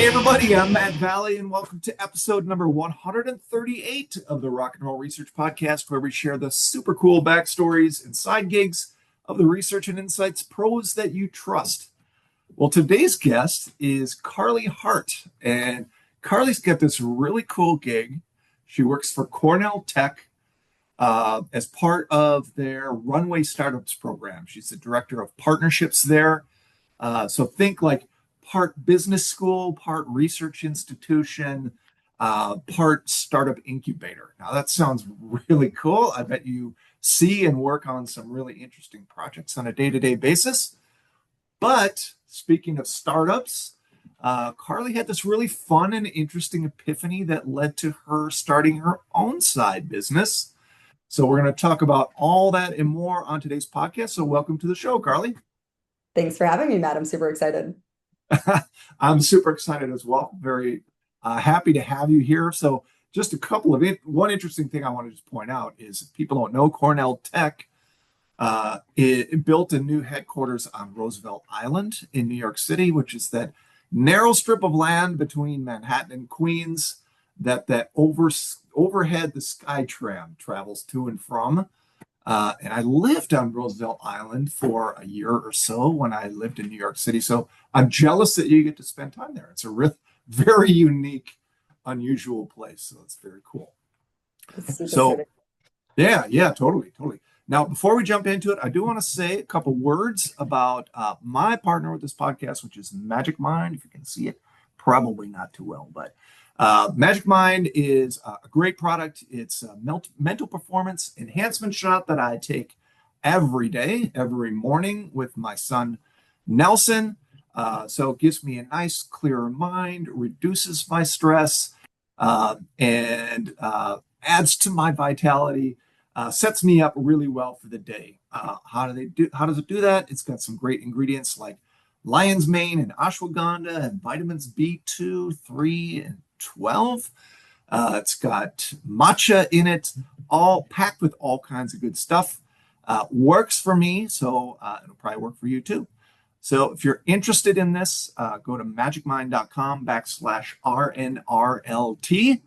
Everybody, I'm Matt Valley, and welcome to episode number 138 of the Rock and Roll Research Podcast, where we share the super cool backstories and side gigs of the research and insights pros that you trust. Well, today's guest is Carley Hart, and Carley's got this really cool gig. She works for Cornell Tech as part of their Runway Startups program. She's the director of partnerships there. So think like part business school, part research institution, part startup incubator. Now that sounds really cool. I bet you see and work on some really interesting projects on a day-to-day basis. But speaking of startups, Carley had this really fun and interesting epiphany that led to her starting her own side business. So we're going to talk about all that and more on today's podcast. So welcome to the show, Carley. Thanks for having me, Matt. I'm super excited. I'm super excited as well. Very happy to have you here. So just a couple of one interesting thing I want to just point out is if people don't know, Cornell Tech it built a new headquarters on Roosevelt Island in New York City, which is that narrow strip of land between Manhattan and Queens that overhead the SkyTram travels to and from. And I lived on Roosevelt Island for a year or so when I lived in New York City. So I'm jealous that you get to spend time there. It's a very unique, unusual place. So it's very cool. So yeah, totally. Now, before we jump into it, I do want to say a couple words about my partner with this podcast, which is Magic Mind. If you can see it, probably not too well, but Magic Mind is a great product. It's a mental performance enhancement shot that I take every day, every morning with my son, Nelson. So it gives me a nice, clearer mind, reduces my stress, and adds to my vitality, sets me up really well for the day. How does it do that? It's got some great ingredients like lion's mane and ashwagandha and vitamins B2, 3, and 12. It's got matcha in it, all packed with all kinds of good stuff. Works for me, so it'll probably work for you too. So if you're interested in this, go to magicmind.com/RNRLT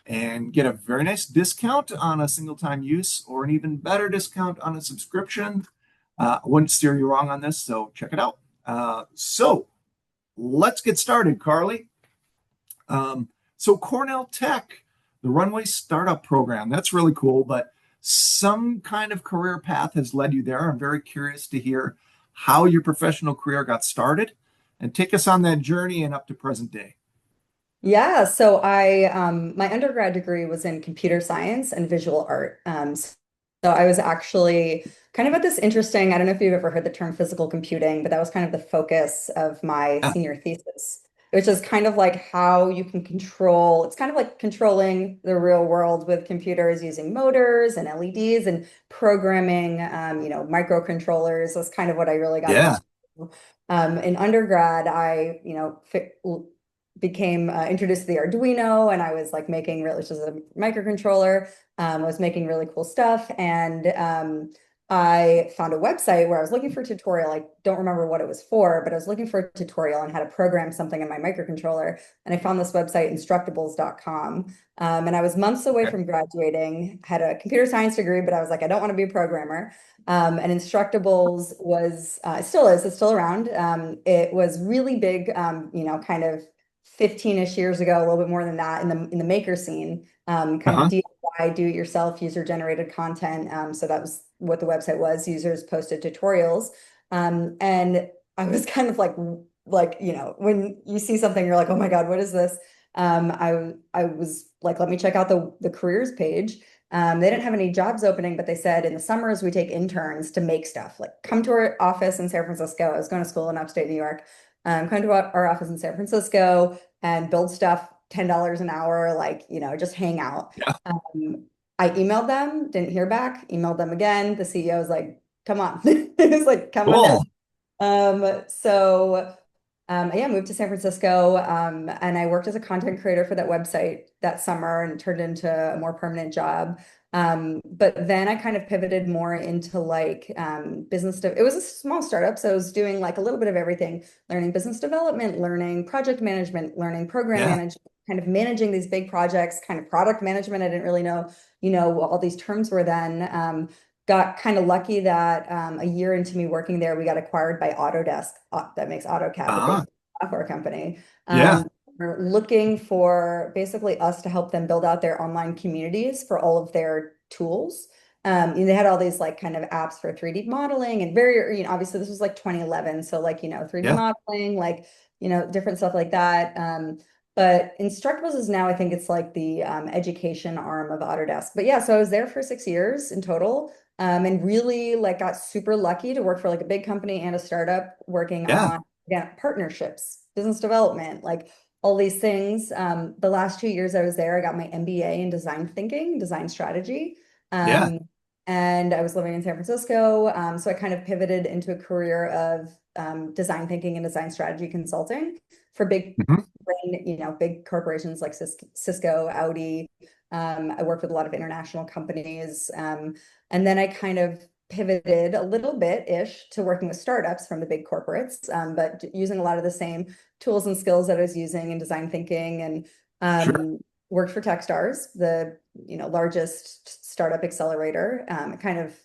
and get a very nice discount on a single-time use or an even better discount on a subscription. I wouldn't steer you wrong on this, so check it out. So let's get started, Carley. So Cornell Tech, the Runway Startup Program, that's really cool, but some kind of career path has led you there. I'm very curious to hear how your professional career got started and take us on that journey and up to present day. Yeah, so I my undergrad degree was in computer science and visual art. So I was actually kind of at this interesting, I don't know if you've ever heard the term physical computing, but that was kind of the focus of my senior thesis, which is kind of like how you can control, it's kind of like controlling the real world with computers using motors and LEDs and programming, microcontrollers. That's kind of what I really got into. In undergrad, I, became introduced to the Arduino, and I was like making which is a microcontroller. I was making really cool stuff, and I found a website where I was looking for a tutorial. I don't remember what it was for, but I was looking for a tutorial on how to program something in my microcontroller. And I found this website, instructables.com. And I was months away from graduating, had a computer science degree, but I was like, I don't want to be a programmer. And Instructables was, it's still around. It was really big, kind of 15-ish years ago, a little bit more than that in the maker scene, kind of DIY, do-it-yourself, user-generated content. So that was what the website was. Users posted tutorials. And I was kind of like, when you see something, you're like, oh my God, what is this? I was like, let me check out the careers page. They didn't have any jobs opening, but they said in the summers, we take interns to make stuff, like come to our office in San Francisco. I was going to school in upstate New York. Come to our office in San Francisco and build stuff, $10 an hour, just hang out. Yeah. I emailed them, didn't hear back, emailed them again. The CEO was like, come on. It was like, come on down. I moved to San Francisco, and I worked as a content creator for that website that summer, and it turned into a more permanent job. But then I kind of pivoted more into like business. It was a small startup, so I was doing like a little bit of everything, learning business development, learning project management, learning program Yeah. management, kind of managing these big projects, kind of product management. I didn't really know, what all these terms were then. Got kind of lucky that a year into me working there, we got acquired by Autodesk, that makes AutoCAD, the big Ah, software company. yeah. We're looking for basically us to help them build out their online communities for all of their tools. They had all these like kind of apps for 3D modeling and very, obviously this was like 2011. So like, 3D Yeah. modeling, like, different stuff like that. But Instructables is now, I think it's like the education arm of Autodesk. But yeah, so I was there for 6 years in total. And really like got super lucky to work for like a big company and a startup working Yeah. on, again, partnerships, business development, like all these things. The last 2 years I was there, I got my MBA in design thinking, design strategy. Yeah. Um, and I was living in San Francisco. So I kind of pivoted into a career of design thinking and design strategy consulting for Mhm. big corporations like Cisco, Audi. I worked with a lot of international companies. And then I kind of pivoted a little bit-ish to working with startups from the big corporates, but using a lot of the same tools and skills that I was using in design thinking, and Sure. worked for Techstars, the largest startup accelerator. Kind of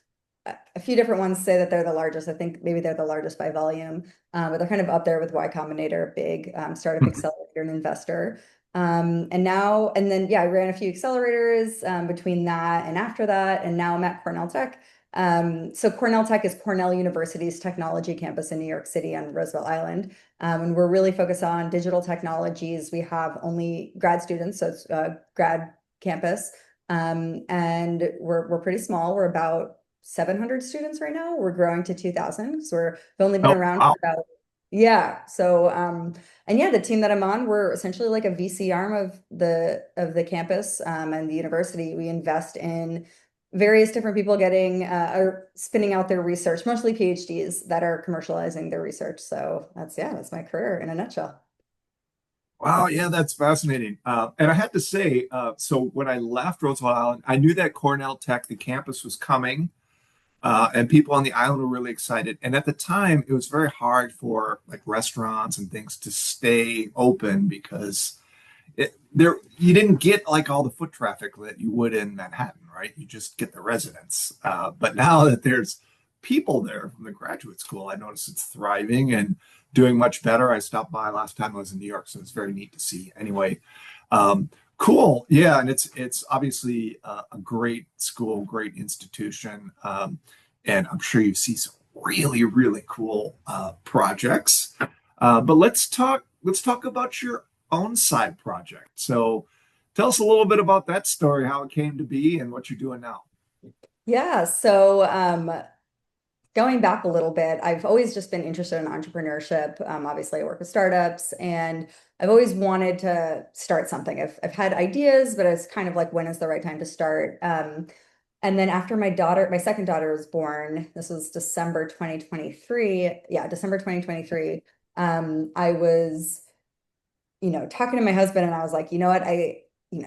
a few different ones say that they're the largest. I think maybe they're the largest by volume, but they're kind of up there with Y Combinator, big startup Mhm. accelerator and investor. And then yeah, I ran a few accelerators between that and after that, and now I'm at Cornell Tech. So Cornell Tech is Cornell University's technology campus in New York City on Roosevelt Island. And we're really focused on digital technologies. We have only grad students, so it's a grad campus. And we're pretty small. We're about 700 students right now. We're growing to 2,000 because we've only been Oh, around wow. for about, yeah. So and yeah, the team that I'm on, we're essentially like a VC arm of the campus and the university. We invest in various different people getting or spinning out their research, mostly PhDs that are commercializing their research. So that's my career in a nutshell. Wow. Yeah, that's fascinating. And I had to say, so when I left Roosevelt Island, I knew that Cornell Tech, the campus was coming, and people on the island were really excited. And at the time, it was very hard for like restaurants and things to stay open because there you didn't get like all the foot traffic that you would in Manhattan, right? You just get the residents. But now that there's people there from the graduate school, I notice it's thriving and doing much better. I stopped by last time I was in New York, so it's very neat to see. Anyway, cool, yeah, and it's obviously a great school, great institution, and I'm sure you see some really cool projects. But let's talk about your own side project. So tell us a little bit about that story, how it came to be, and what you're doing now. Yeah, so going back a little bit, I've always just been interested in entrepreneurship. Obviously, I work with startups, and I've always wanted to start something. I've had ideas, but it's kind of like, when is the right time to start? And then after my second daughter was born, this was December 2023. Yeah, December 2023. I was talking to my husband, and I was like, you know what,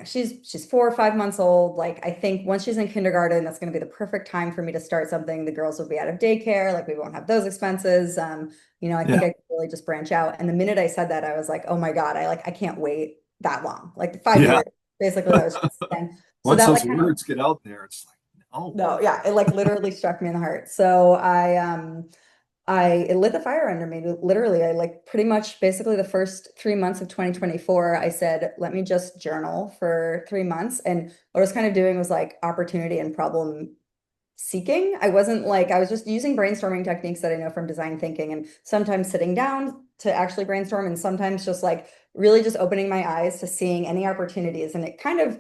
she's 4 or 5 months old. Like, I think once she's in kindergarten, that's going to be the perfect time for me to start something. The girls will be out of daycare, like we won't have those expenses. I think Yeah, I could really just branch out. And the minute I said that, I was like, oh my God, I can't wait that long. Like five yeah. years, basically, that was just the thing. So Once that those like kind of words get out there, it's like, no. no, yeah, it like literally struck me in the heart. So it lit the fire under me. Literally, I like pretty much basically the first 3 months of 2024, I said, let me just journal for 3 months. And what I was kind of doing was like opportunity and problem seeking. I was just using brainstorming techniques that I know from design thinking, and sometimes sitting down to actually brainstorm, and sometimes just like really just opening my eyes to seeing any opportunities. And I kind of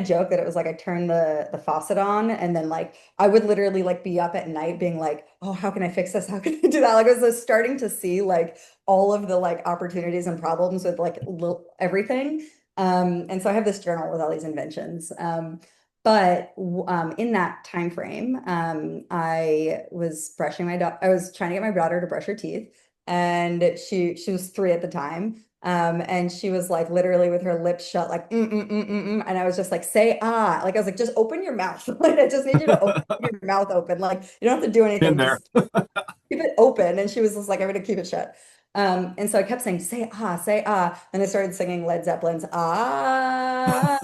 joke that it was like I turned the faucet on, and then like I would literally like be up at night being like, oh, how can I fix this? How can I do that? Like I was just starting to see like all of the like opportunities and problems with like everything. And so I have this journal with all these inventions. But in that time frame, I was brushing my daughter. I was trying to get my daughter to brush her teeth, and she was 3 at the time. And she was like literally with her lips shut, like, and I was just like, say ah. Like I was like, just open your mouth. Like I just need you to open your mouth open. Like you don't have to do In anything, there. just keep it open. And she was just like, I'm gonna keep it shut. And so I kept saying, say ah, say ah. And I started singing Led Zeppelin's ah.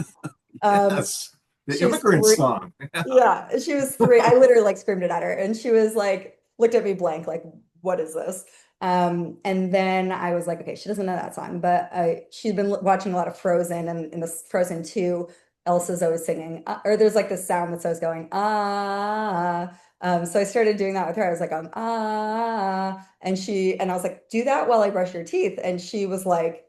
Um, Yes. The she was immigrant three. song. Yeah, she was three. I literally like screamed it at her, and she was like, looked at me blank, like, what is this? And then I was like, okay, she doesn't know that song, but she'd been watching a lot of Frozen, and in this Frozen 2, Elsa's always singing, or there's like this sound that's always going, ah. So I started doing that with her. I was like, and I was like, do that while I brush your teeth. And she was like,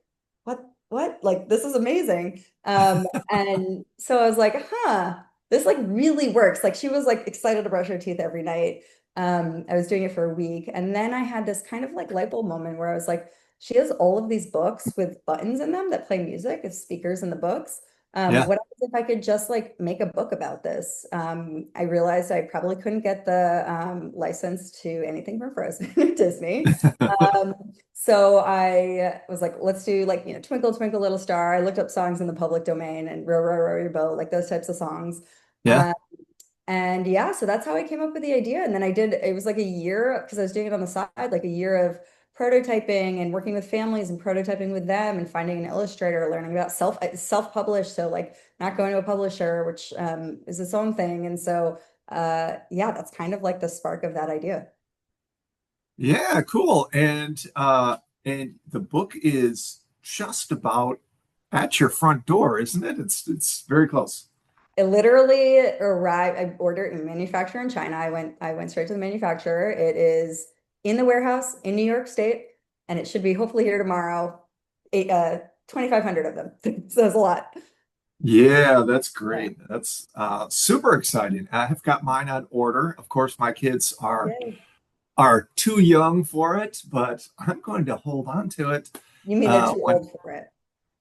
what? Like, this is amazing. And so I was like, huh, this like really works. Like she was like excited to brush her teeth every night. I was doing it for a week. And then I had this kind of like light bulb moment where I was like, she has all of these books with buttons in them that play music as speakers in the books. Yeah. What happens if I could just like make a book about this? I realized I probably couldn't get the license to anything from Frozen or Disney. Um, so I was like, let's do like, Twinkle, Twinkle, Little Star. I looked up songs in the public domain and Row, Row, Row Your Boat, like those types of songs. Yeah. Uh, and yeah, so that's how I came up with the idea. And then it was like a year, because I was doing it on the side, like a year of prototyping and working with families and prototyping with them and finding an illustrator, learning about self-published. So like not going to a publisher, which is its own thing. And so yeah, that's kind of like the spark of that idea. Yeah, cool. And the book is just about at your front door, isn't it? It's very close. It literally arrived. I ordered a manufacturer in China. I went straight to the manufacturer. It is in the warehouse in New York State, and it should be hopefully here tomorrow. 2,500 of them. So that's a lot. Yeah, that's Yeah. great. That's super exciting. I have got mine on order. Of course, my kids Yay. are too young for it, but I'm going to hold on to it. You mean they're too When old for it?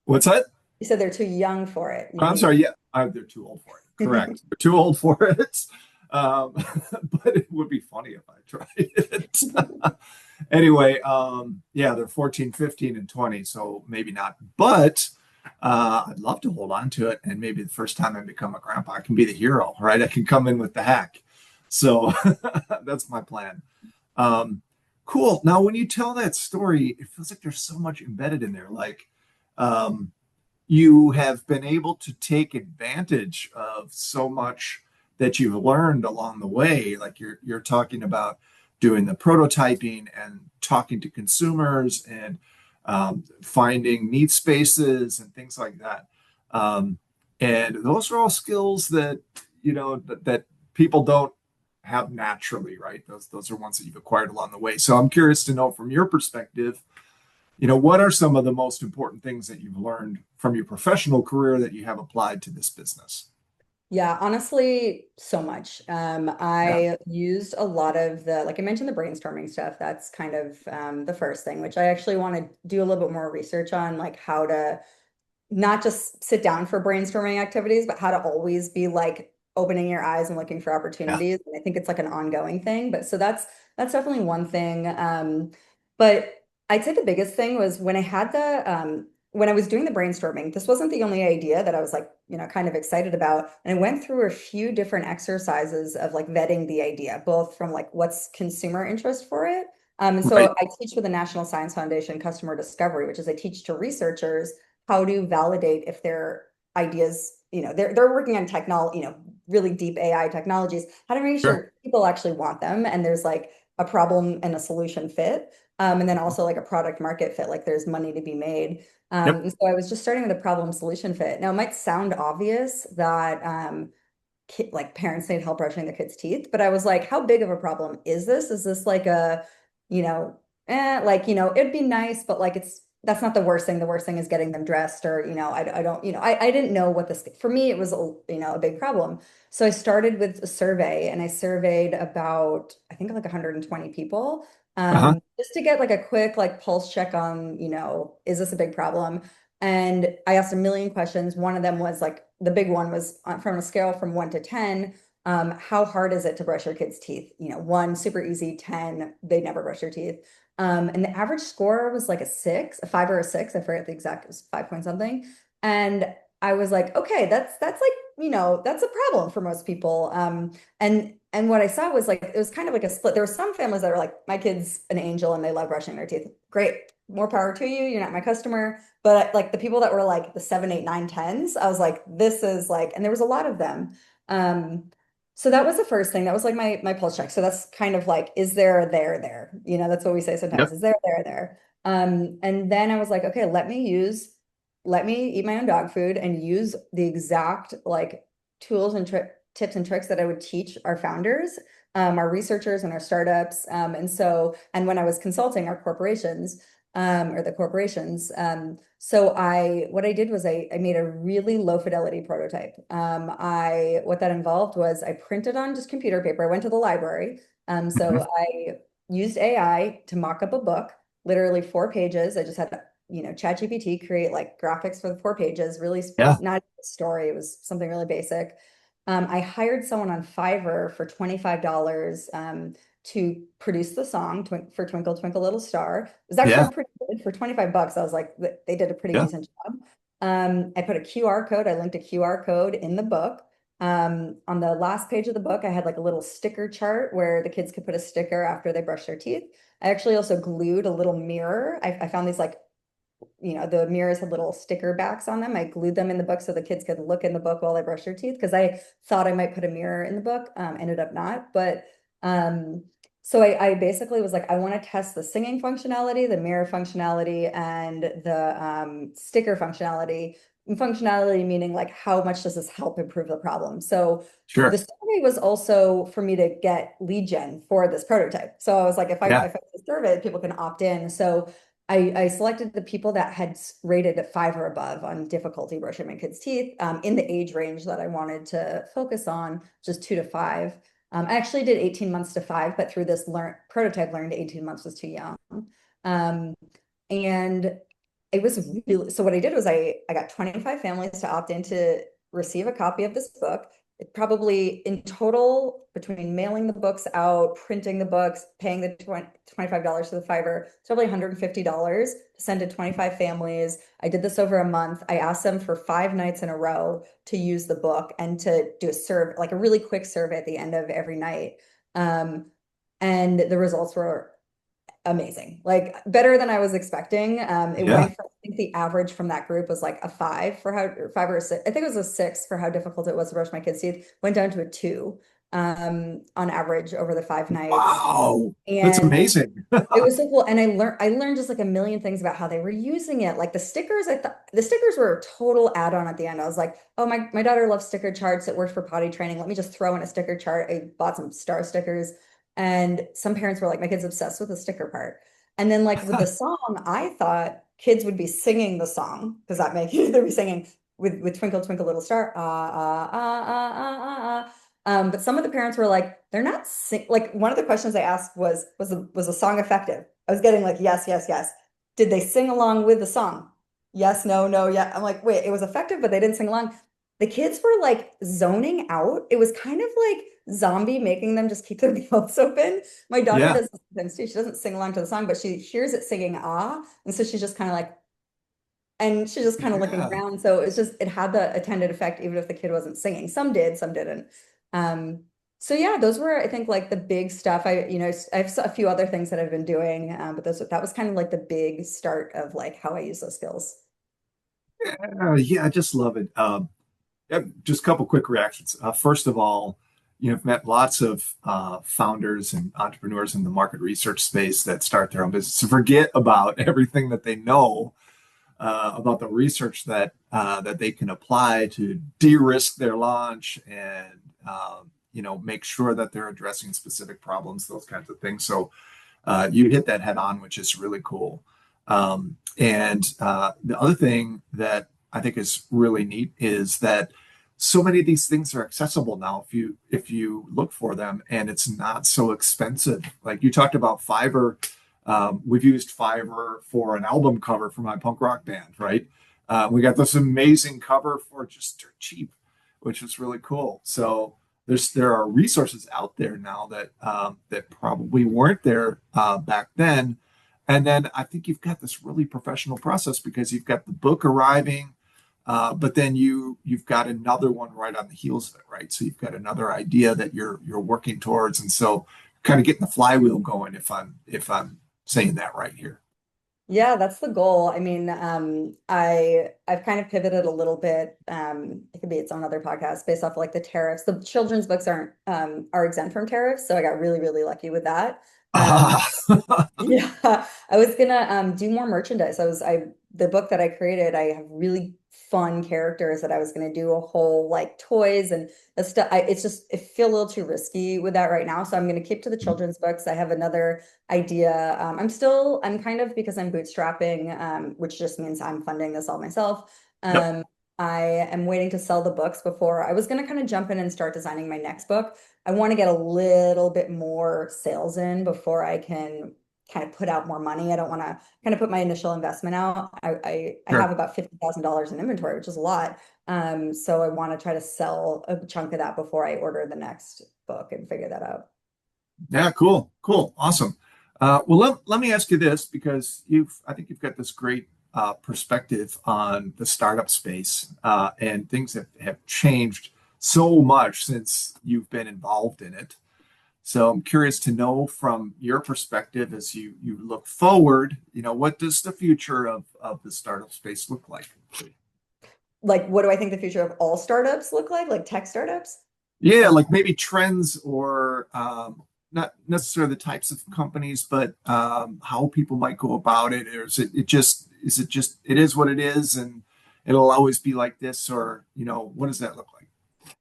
what's that? You said they're too young for it. You I'm mean? sorry. Yeah, they're too old for it. Correct. They're too old for it. Um, but it would be funny if I tried it. Anyway, yeah, they're 14, 15, and 20, so maybe not. But I'd love to hold on to it. And maybe the first time I become a grandpa, I can be the hero, right? I can come in with the hack. So that's my plan. Um, cool. Now, when you tell that story, it feels like there's so much embedded in there. Like, um, you have been able to take advantage of so much that you've learned along the way. Like you're talking about doing the prototyping and talking to consumers and finding need spaces and things like that. Um, and those are all skills that that people don't have naturally, right? Those are ones that you've acquired along the way. So I'm curious to know from your perspective, what are some of the most important things that you've learned from your professional career that you have applied to this business? Yeah, honestly, so much. Yeah. I used a lot of like I mentioned, the brainstorming stuff. That's kind of the first thing, which I actually want to do a little bit more research on, like how to not just sit down for brainstorming activities, but how to always be like opening your eyes and looking for Yeah. opportunities. And I think it's like an ongoing thing. But so that's definitely one thing. But I'd say the biggest thing was when I was doing the brainstorming, this wasn't the only idea that I was like, kind of excited about. And I went through a few different exercises of like vetting the idea, both from like what's consumer interest for it. And Right. so I teach with the National Science Foundation customer discovery, which is I teach to researchers how to validate if their ideas, they're working on technology, really deep AI technologies, how to make Sure. sure people actually want them and there's like a problem and a solution fit. And then also like a product market fit, like there's money to be made. Yep. And so I was just starting with a problem solution fit. Now it might sound obvious that like parents need help brushing their kids' teeth, but I was like, how big of a problem is this? Is this like you know, like, it'd be nice, but like that's not the worst thing. The worst thing is getting them dressed or, I don't, I didn't know what this, for me, it was, a big problem. So I started with a survey and I surveyed about, I think like 120 people, Uh-huh. just to get like a quick like pulse check on, is this a big problem? And I asked a million questions. One of them was like, the big one was from a scale from 1 to 10. How hard is it to brush your kids' teeth? One, super easy, 10, they never brush their teeth. And the average score was like a six, a five or a six. I forget the exact, it was 5 point something. And I was like, okay, that's like, that's a problem for most people. And what I saw was like it was kind of like a split. There were some families that were like, my kid's an angel and they love brushing their teeth. Great, more power to you. You're not my customer. But like the people that were like the seven, eight, nine, tens, I was like, this is like, and there was a lot of them. Um, so that was the first thing. That was like my pulse check. So that's kind of like, is there a there there? That's what we say sometimes. Yep. Is there a there there? And then I was like, okay, let me eat my own dog food and use the exact like tools and tips and tricks that I would teach our founders, our researchers and our startups. And when I was consulting our corporations, or the corporations, what I did was I made a really low fidelity prototype. What that involved was I printed on just computer paper. I went to the library. Mhm. So I used AI to mock up a book, literally 4 pages. I just had, ChatGPT create like graphics for the 4 pages, really Yeah. not a story. It was something really basic. I hired someone on Fiverr for $25 to produce the song for Twinkle Twinkle Little Star. It was actually Yeah. pretty good for $25. I was like, they did a pretty Yeah. decent job. I put a QR code, I linked a QR code in the book. On the last page of the book, I had like a little sticker chart where the kids could put a sticker after they brush their teeth. I actually also glued a little mirror. I found these like, the mirrors had little sticker backs on them. I glued them in the book so the kids could look in the book while they brush their teeth because I thought I might put a mirror in the book. Ended up not. But so I basically was like, I want to test the singing functionality, the mirror functionality, and the sticker functionality. And functionality meaning like how much does this help improve the problem? So the Sure. survey was also for me to get lead gen for this prototype. So I was like, Yeah. if I survey it, people can opt in. So I selected the people that had rated at 5 or above on difficulty brushing my kids' teeth, in the age range that I wanted to focus on, just 2 to 5. I actually did 18 months to 5, but through this prototype learned 18 months was too young. Um, and it was really, so what I did was I got 25 families to opt in to receive a copy of this book. It probably in total between mailing the books out, printing the books, paying the $25 to the Fiverr, it's probably $150 to send to 25 families. I did this over a month. I asked them for 5 nights in a row to use the book and to do a survey, like a really quick survey at the end of every night. Um, and the results were amazing, like better than I was expecting. It Yeah. went from, I think the average from that group was like a 5 for how, or 5 or a 6. I think it was a 6 for how difficult it was to brush my kids' teeth. Went down to a 2, on average over the 5 nights. Wow. That's And amazing. it was so cool. And I learned just like a million things about how they were using it. Like the stickers, I thought the stickers were a total add-on at the end. I was like, oh, my daughter loves sticker charts. It worked for potty training. Let me just throw in a sticker chart. I bought some star stickers. And some parents were like, my kid's obsessed with the sticker part. And then like with the song, I thought kids would be singing the song because that make they'd be singing with Twinkle Twinkle Little Star. But some of the parents were like, they're not like one of the questions I asked was the song effective? I was getting like yes, yes, yes. Did they sing along with the song? Yes, no, no, yeah. I'm like, wait, it was effective, but they didn't sing along. The kids were like zoning out. It was kind of like zombie making them just keep their mouths open. My daughter Yeah. does this sometimes too. She doesn't sing along to the song, but she hears it singing ah. And so she's just kind of like, and she's just kind of looking Yeah. around. So it had the intended effect, even if the kid wasn't singing. Some did, some didn't. Um, so yeah, those were, I think, like the big stuff. I have a few other things that I've been doing, but that was kind of like the big start of like how I use those skills. Yeah, I just love it. Yeah, just a couple quick reactions. First of all, I've met lots of founders and entrepreneurs in the market research space that start their own business to forget about everything that they know about the research that they can apply to de-risk their launch and make sure that they're addressing specific problems, those kinds of things. So you hit that head on, which is really cool. And the other thing that I think is really neat is that so many of these things are accessible now if you look for them, and it's not so expensive. Like you talked about Fiverr. We've used Fiverr for an album cover for my punk rock band, right? We got this amazing cover for just dirt cheap, which is really cool. So there are resources out there now that probably weren't there back then, And then I think you've got this really professional process because you've got the book arriving, but then you've got another one right on the heels of it, right? So you've got another idea that you're working towards, and so kind of getting the flywheel going. If I'm saying that right here. Yeah, that's the goal. I mean, I've kind of pivoted a little bit. It could be its own other podcast based off like the tariffs. The children's books aren't are exempt from tariffs, so I got really, really lucky with that. Um, Ah, yeah, I was gonna do more merchandise. I the book that I created, I have really fun characters that I was gonna do a whole like toys and the stuff. It's just it feel a little too risky with that right now, so I'm gonna keep to the children's books. I have another idea. I'm kind of because I'm bootstrapping, which just means I'm funding this all myself. yep. Um, I am waiting to sell the books before I was gonna kind of jump in and start designing my next book. I want to get a little bit more sales in before I can kind of put out more money. I don't want to kind of put my initial investment out. I have Sure. about $50,000 in inventory, which is a lot. So I want to try to sell a chunk of that before I order the next book and figure that out. Yeah, cool, cool, awesome. Well, let me ask you this because I think you've got this great perspective on the startup space, and things have changed so much since you've been involved in it. So I'm curious to know from your perspective as you look forward, what does the future of the startup space look like? Like, what do I think the future of all startups look like tech startups? Yeah, like maybe trends or not necessarily the types of companies, but how people might go about it. Or is it just it is what it is and it'll always be like this, or what does that look like?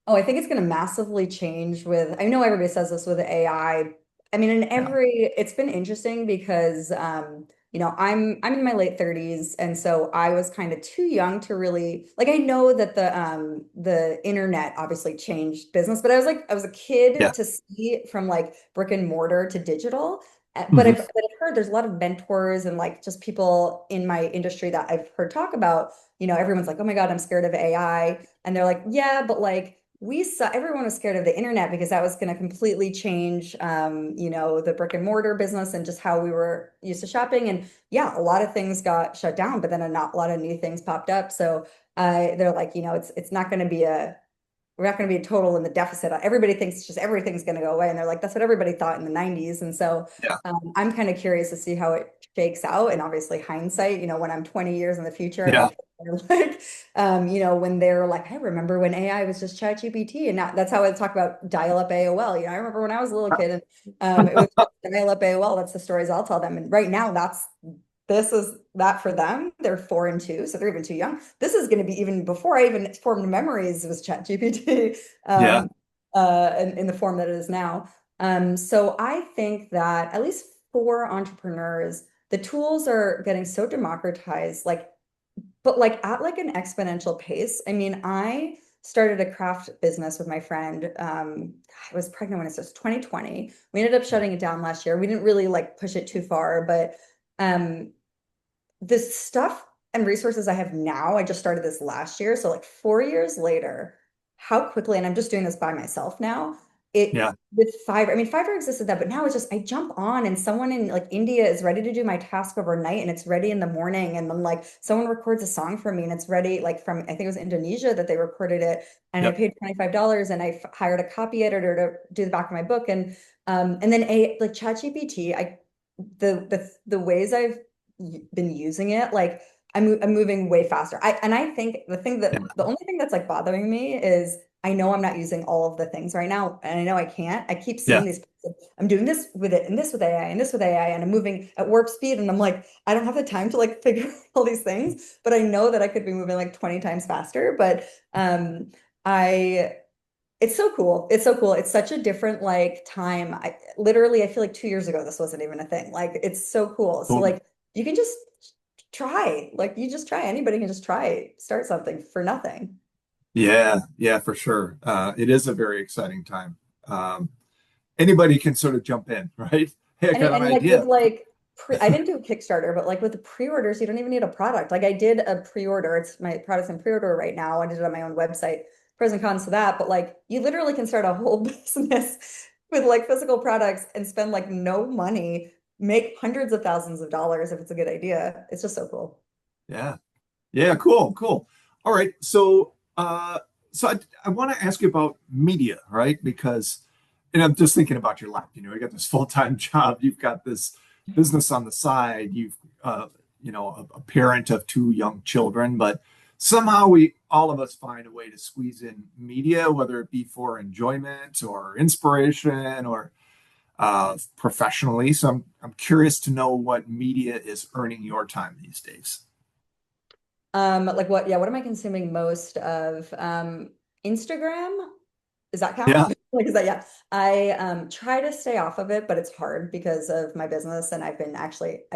Oh, I think it's going to massively change with, I know everybody says this with AI. I mean, Yeah, it's been interesting because, I'm in my late 30s. And so I was kind of too young to really, like, I know that the internet obviously changed business, but I was a yeah, kid to see from like brick and mortar to digital. But hmm, I've heard there's a lot of mentors and like just people in my industry that I've heard talk about, everyone's like, oh my God, I'm scared of AI. And they're like, yeah, but like, we saw everyone was scared of the internet because that was going to completely change the brick and mortar business and just how we were used to shopping. And yeah, a lot of things got shut down, but then a lot of new things popped up. So they're like, it's not going to be a we're not going to be total in the deficit. Everybody thinks just everything's going to go away. And they're like, that's what everybody thought in the 90s. And so yeah, I'm kind of curious to see how it shakes out. And obviously, hindsight, when I'm 20 years in the future and my yeah, kids are like, when they're like, I remember when AI was just ChatGPT. And that's how I talk about dial up AOL. I remember when I was a little kid and it was dial up AOL. That's the stories I'll tell them. And right now, this is that for them. They're 4 and 2, so they're even too young. This is going to be even before I even formed memories was ChatGPT, yeah, in the form that it is now. So I think that at least for entrepreneurs, the tools are getting so democratized, but like at like an exponential pace. I mean, I started a craft business with my friend. I was pregnant when it started 2020. We ended up shutting it down last year. We didn't really like push it too far, but um the stuff and resources I have now, I just started this last year. So like 4 years later, how quickly, and I'm just doing this by myself now. It yeah, with Fiverr, I mean, Fiverr existed that, but now it's just I jump on and someone in like India is ready to do my task overnight and it's ready in the morning. And then like someone records a song for me and it's ready like from I think it was Indonesia that they recorded it. And I yep, paid $25 and hired a copy editor to do the back of my book. And then a like ChatGPT, the ways I've been using it, like I'm moving way faster. I think yeah, the only thing that's like bothering me is I know I'm not using all of the things right now, and I know I can't. I keep yeah, seeing these. I'm doing this with it, and this with AI, and this with AI, and I'm moving at warp speed, and I'm like, I don't have the time to like figure out all these things, but I know that I could be moving like 20 times faster. But I it's so cool. It's so cool. It's such a different like time. I feel like 2 years ago this wasn't even a thing. Like it's so cool. So totally. like you can just try. Like you just try. Anybody can just try, start something for nothing. Yeah, yeah, for sure. It is a very exciting time. Anybody can sort of jump in, right? Hey, I got an Like with idea. I didn't do a Kickstarter, but like with the pre-orders, you don't even need a product. Like I did a pre-order. It's my product's in pre-order right now. I did it on my own website. Pros and cons to that, but like you literally can start a whole business with like physical products and spend like no money make hundreds of thousands of dollars if it's a good idea. It's just so cool. Yeah. Yeah, cool, cool. All right. So I want to ask you about media, right? Because, and I'm just thinking about your life. You got this full-time job, you've got this business on the side, you've a parent of two young children, but somehow all of us find a way to squeeze in media, whether it be for enjoyment or inspiration or professionally. So I'm curious to know what media is earning your time these days. Like what, yeah, what am I consuming most of? Instagram? Does that count? Yeah. Like, is that, yeah. I try to stay off of it, but it's hard because of my business and I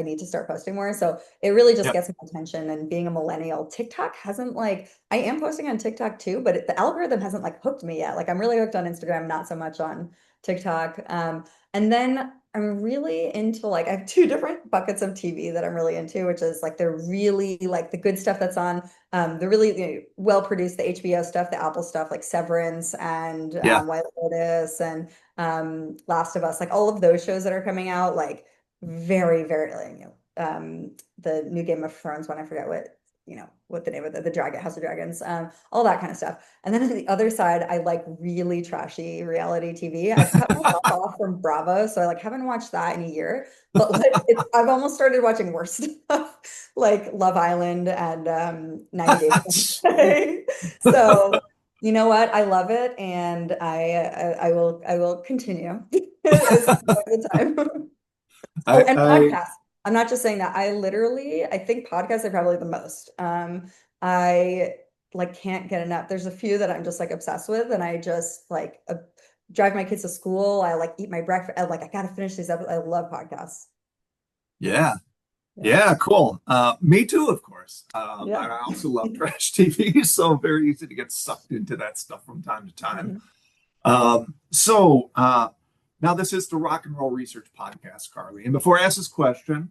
need to start posting more. So it really just Yep. gets my attention. And being a millennial, TikTok hasn't I am posting on TikTok too, but the algorithm hasn't like hooked me yet. Like I'm really hooked on Instagram, not so much on TikTok. And then I'm really into I have two different buckets of TV that I'm really into, which is like they're really like the good stuff that's on the really well produced, the HBO stuff, the Apple stuff, like Severance and Yeah. White Lotus and Last of Us, like all of those shows that are coming out, like very, very, the new Game of Thrones one, I forget what the name of the Dragon House of Dragons, all that kind of stuff. And then on the other side, I like really trashy reality TV. I've cut myself off from Bravo, so I haven't watched that in a year. But I've almost started watching worse stuff like Love Island and 90 Day Fiancé. So you know what? I love it, and I will continue as the time. Oh, and I podcasts. I'm not just saying that. I think podcasts are probably the most. I can't get enough. There's a few that I'm just obsessed with, and I just drive my kids to school. I eat my breakfast. I gotta finish these up. I love podcasts. Yeah. Yeah. Yeah, cool. Me too, of course. Yeah. I also love trash TV, so very easy to get sucked into that stuff from time to time. Mhm. Now this is the Rock and Roll Research Podcast, Carly. And before I ask this question,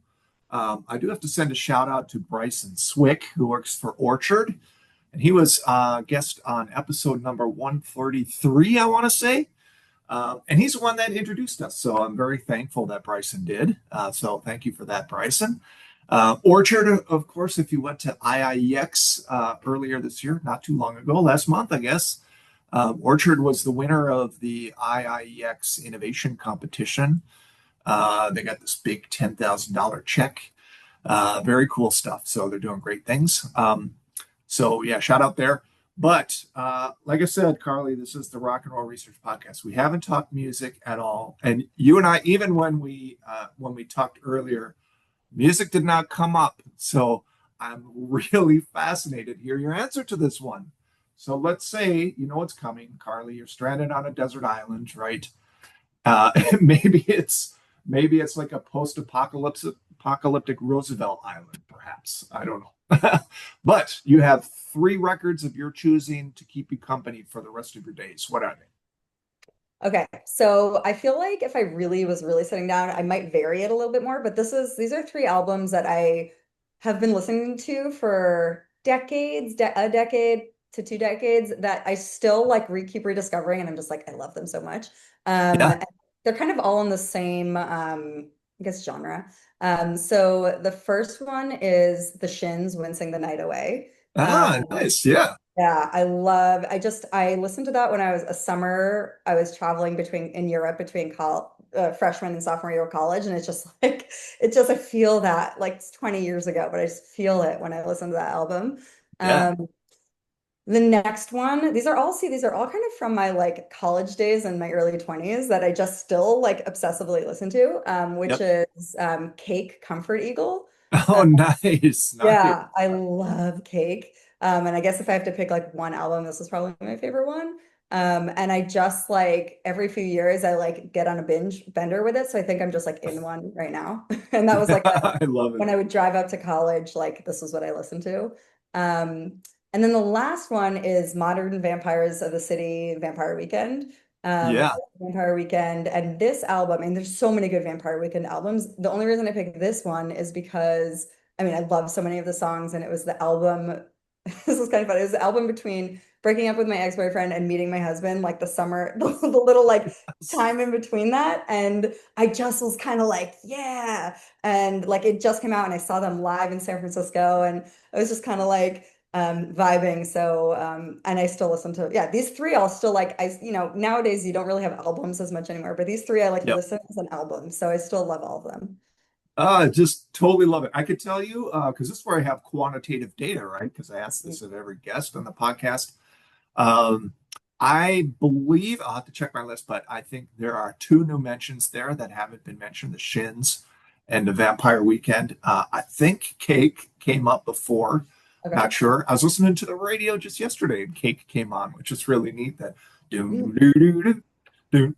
I do have to send a shout out to Bryson Swick, who works for Orchard. And he was guest on episode number 133, I want to say. And he's the one that introduced us. So I'm very thankful that Bryson did. So thank you for that, Bryson. Orchard, of course, if you went to IIEX earlier this year, not too long ago, last month, I guess, Orchard was the winner of the IIEX Innovation Competition. They got this big $10,000 check. Very cool stuff. So they're doing great things. So yeah, shout out there. But like I said, Carly, this is the Rock and Roll Research Podcast. We haven't talked music at all, and you and I, even when we talked earlier, music did not come up. So I'm really fascinated to hear your answer to this one. So let's say you know what's coming, Carly. You're stranded on a desert island, right? Uh, maybe it's like a post-apocalyptic Roosevelt Island, perhaps. I don't know. But you have three records of your choosing to keep you company for the rest of your days. What are they? Okay, so I feel like if I really was really sitting down, I might vary it a little bit more, but these are three albums that I have been listening to for decades, a decade to 2 decades that I still keep rediscovering, and I'm just I love them so much. Yeah. And they're kind of all in the same I guess genre. So the first one is The Shins, Wincing the Night Away. Ah, nice. Yeah. Yeah, I listened to that when I was a summer. I was traveling in Europe between freshman and sophomore year of college. And it's just I feel that it's 20 years ago, but I just feel it when I listen to that album. Yeah. Um, the next one, these are all kind of from my college days and my early 20s that I just still obsessively listen to, which Yep. is Cake, Comfort Eagle. Oh, nice. Nice. Yeah, I love Cake. And I guess if I have to pick one album, this is probably my favorite one. And I just every few years I get on a binge bender with it. So I think I'm just in one right now. And that was I love it. when I would drive up to college, this was what I listened to. And then the last one is Modern Vampires of the City Vampire Weekend. I Yeah. love Vampire Weekend and this album, and there's so many good Vampire Weekend albums. The only reason I picked this one is because I love so many of the songs, and it was the album. This was kind of funny. It was the album between breaking up with my ex-boyfriend and meeting my husband, like the summer, the little like time in between that. And I just was kind of like, yeah. And like it just came out and I saw them live in San Francisco and I was just kind of like vibing. So and I still listen to, yeah, these three I'll still like, nowadays you don't really have albums as much anymore, but these three I like Yep. listen as an album. So I still love all of them. Just totally love it. I could tell you, because this is where I have quantitative data, right? Because I ask this of every guest on the podcast. Um, I believe I'll have to check my list, but I think there are two new mentions there that haven't been mentioned: the Shins and the Vampire Weekend. I think Cake came up before. Okay. Not sure. I was listening to the radio just yesterday, and Cake came on, which is really neat. That do Mm, do do do do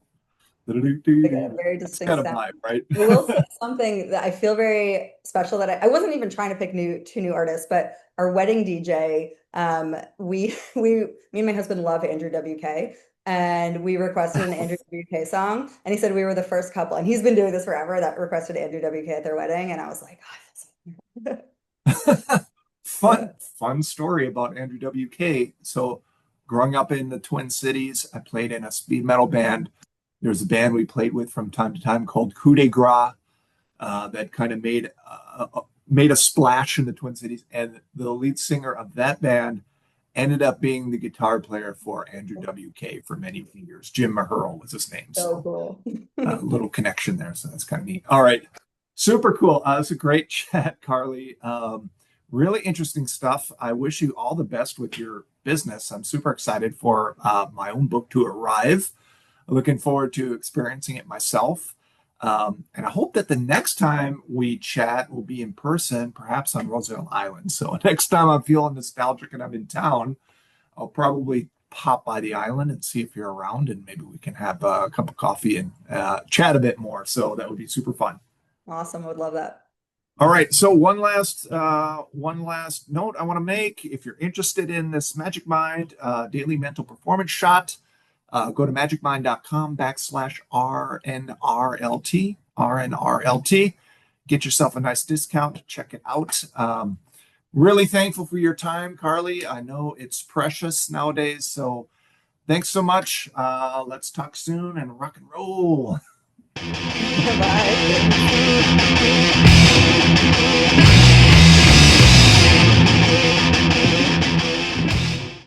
do do they got a do. very That's distinct kind of sound. vibe, right? I will say something that I feel very special that I wasn't even trying to pick two new artists, but our wedding DJ, me and my husband love Andrew WK, and we requested an Andrew WK song, and he said we were the first couple, and he's been doing this forever that requested Andrew WK at their wedding, and I was like, oh, Fun story about Andrew WK. So, growing up in the Twin Cities, I played in a speed metal band. There's a band we played with from time to time called Coup de Gras that kind of made a splash in the Twin Cities, and the lead singer of that band ended up being the guitar player for Andrew WK for many, many years. Jim Maherl was his name, so so cool. a little connection there. So that's kind of neat. All right, super cool. It's a great chat, Carley. Really interesting stuff. I wish you all the best with your business. I'm super excited for my own book to arrive. Looking forward to experiencing it myself. And I hope that the next time we chat will be in person, perhaps on Roosevelt Island. So next time I'm feeling nostalgic and I'm in town, I'll probably pop by the island and see if you're around, and maybe we can have a cup of coffee and chat a bit more. So that would be super fun. Awesome. Would love that. All right. So one last note I want to make. If you're interested in this Magic Mind daily mental performance shot, go to magicmind.com/RNRLT. Get yourself a nice discount. Check it out. Really thankful for your time, Carley. I know it's precious nowadays. So thanks so much. Let's talk soon and rock and roll. Bye.